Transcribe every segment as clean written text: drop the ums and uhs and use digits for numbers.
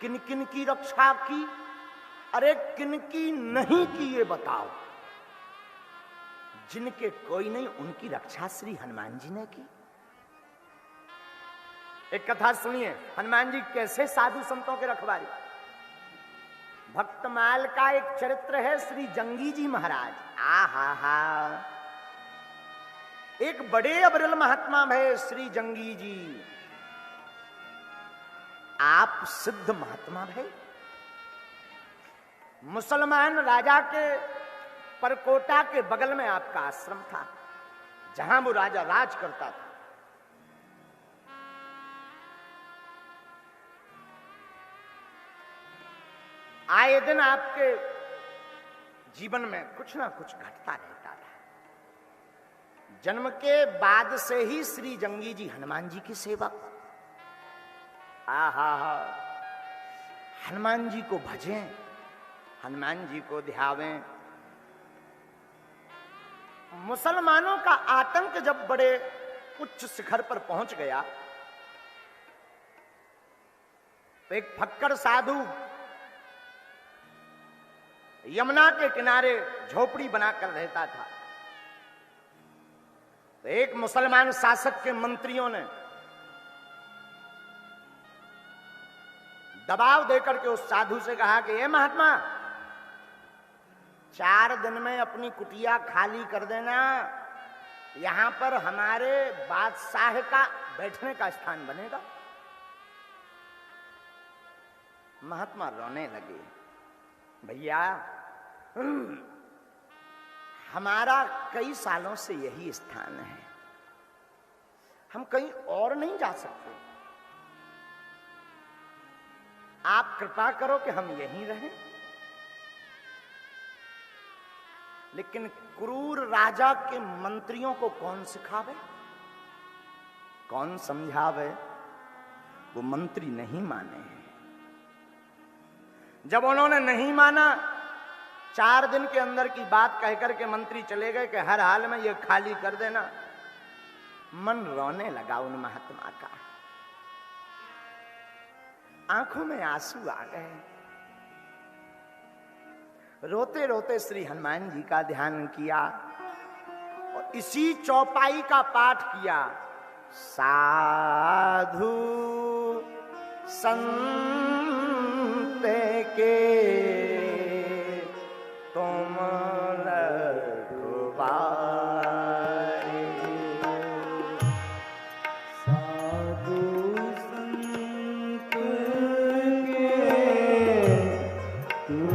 किन किन की रक्षा की? अरे किन की नहीं की ये बताओ। जिनके कोई नहीं उनकी रक्षा श्री हनुमान जी ने की। एक कथा सुनिए, हनुमान जी कैसे साधु संतों के रखवारी। भक्तमाल का एक चरित्र है श्री जंगी जी महाराज। आहा हा, एक बड़े अबरल महात्मा भय श्री जंगी जी। आप सिद्ध महात्मा भय। मुसलमान राजा के परकोटा के बगल में आपका आश्रम था, जहां वो राजा राज करता था। आए दिन आपके जीवन में कुछ ना कुछ घटता रहता था। जन्म के बाद से ही श्री जंगी जी हनुमान जी की सेवा। आहा, हनुमान जी को भजें, हनुमान जी को ध्यावें। मुसलमानों का आतंक जब बड़े उच्च शिखर पर पहुंच गया तो एक फक्कड़ साधु यमुना के किनारे झोपड़ी बनाकर रहता था। तो एक मुसलमान शासक के मंत्रियों ने दबाव देकर के उस साधु से कहा कि ये महात्मा, 4 दिन में अपनी कुटिया खाली कर देना, यहां पर हमारे बादशाह का बैठने का स्थान बनेगा। महात्मा रोने लगे, भैया हमारा कई सालों से यही स्थान है, हम कहीं और नहीं जा सकते। आप कृपा करो कि हम यहीं रहें। लेकिन क्रूर राजा के मंत्रियों को कौन सिखावे, कौन समझावे? वो मंत्री नहीं माने हैं। जब उन्होंने नहीं माना, 4 दिन के अंदर की बात कहकर के मंत्री चले गए कि हर हाल में ये खाली कर देना। मन रोने लगा उन महात्मा का, आंखों में आंसू आ गए। रोते रोते श्री हनुमान जी का ध्यान किया और इसी चौपाई का पाठ किया। साधु संत के तुम रखवारे, साधु संत के तुम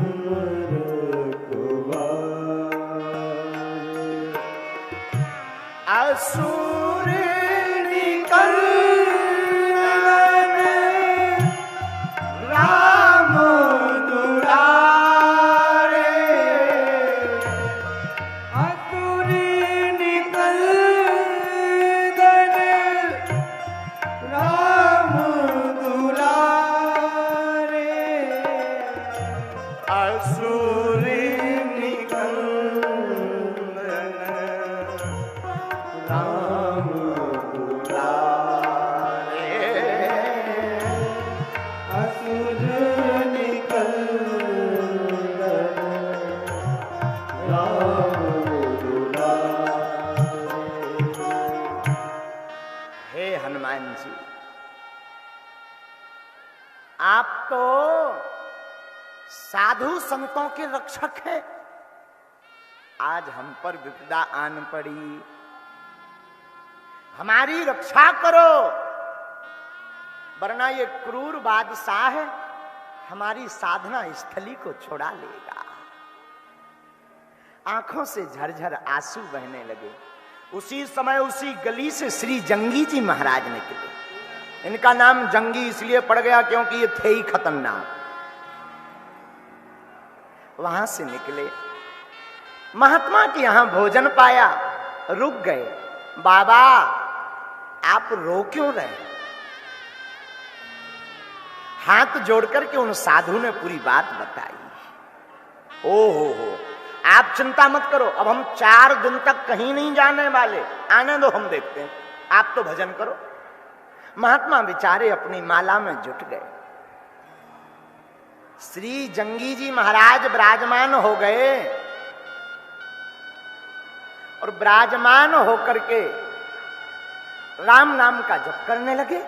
रखवारे, असुर निकल राम दुलारे, असुर निकल राम दुलारे, असुर निकल राम दुलारे, असुर निकल राम दुलारे। हे हनुमान जी, आप तो साधु संतों के रक्षक हैं। आज हम पर विपदा आन पड़ी, हमारी रक्षा करो, वरना ये क्रूर बादशाह है हमारी साधना स्थली को छुड़ा लेगा। आंखों से झरझर आंसू बहने लगे। उसी समय उसी गली से श्री जंगी जी महाराज निकले। इनका नाम जंगी इसलिए पड़ गया क्योंकि ये थे ही खतरनाक। वहां से निकले, महात्मा के यहां भोजन पाया, रुक गए। बाबा आप रो क्यों रहे? हाथ जोड़कर के उन साधु ने पूरी बात बताई। हो, आप चिंता मत करो, अब हम 4 दिन तक कहीं नहीं जाने वाले, आने दो, हम देखते हैं, आप तो भजन करो। महात्मा बेचारे अपनी माला में जुट गए। श्री जंगी जी महाराज विराजमान हो गए और विराजमान होकर के राम नाम का जप करने लगे।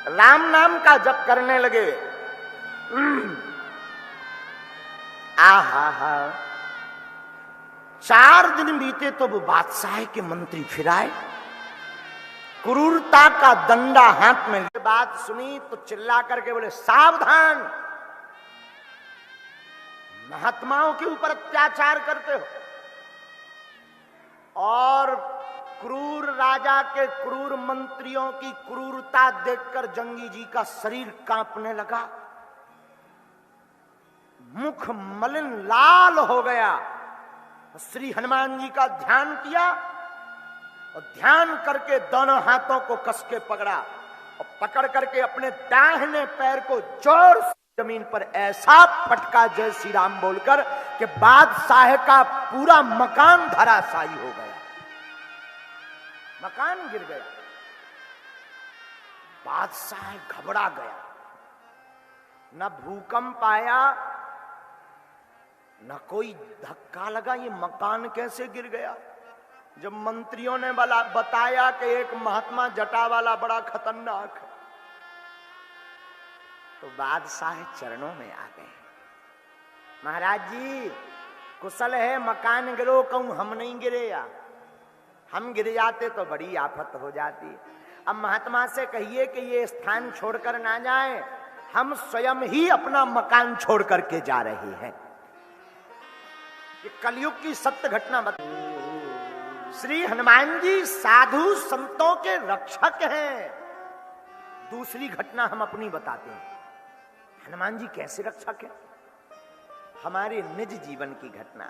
राम नाम का जप करने लगे। आहा हा 4 दिन बीते तो वो बादशाह के मंत्री फिर आए, क्रूरता का दंडा हाथ में। बात सुनी तो चिल्ला करके बोले, सावधान, महात्माओं के ऊपर अत्याचार करते हो। और क्रूर राजा के क्रूर मंत्रियों की क्रूरता देखकर जंगी जी का शरीर कांपने लगा, मुख मलिन लाल हो गया। श्री हनुमान जी का ध्यान किया और ध्यान करके दोनों हाथों को कस के पकड़ा और पकड़ करके अपने दाहिने पैर को जोर से जमीन पर ऐसा पटका जय श्री राम बोलकर कि बादशाह का पूरा मकान धराशायी हो गया, मकान गिर गया। बादशाह घबरा गया, न भूकंप आया न कोई धक्का लगा, ये मकान कैसे गिर गया। जब मंत्रियों ने बताया कि एक महात्मा जटा वाला बड़ा खतरनाक है, तो बादशाह चरणों में आ गए। महाराज जी कुशल है, मकान गिरो, कहूं हम नहीं गिरे या हम गिर जाते तो बड़ी आफत हो जाती। अब महात्मा से कहिए कि ये स्थान छोड़कर ना जाए, हम स्वयं ही अपना मकान छोड़ करके जा रहे हैं। ये कलयुग की सत्य घटना बता। श्री हनुमान जी साधु संतों के रक्षक हैं। दूसरी घटना हम अपनी बताते हैं, हनुमान जी कैसे रक्षक हैं। हमारे निज जीवन की घटना।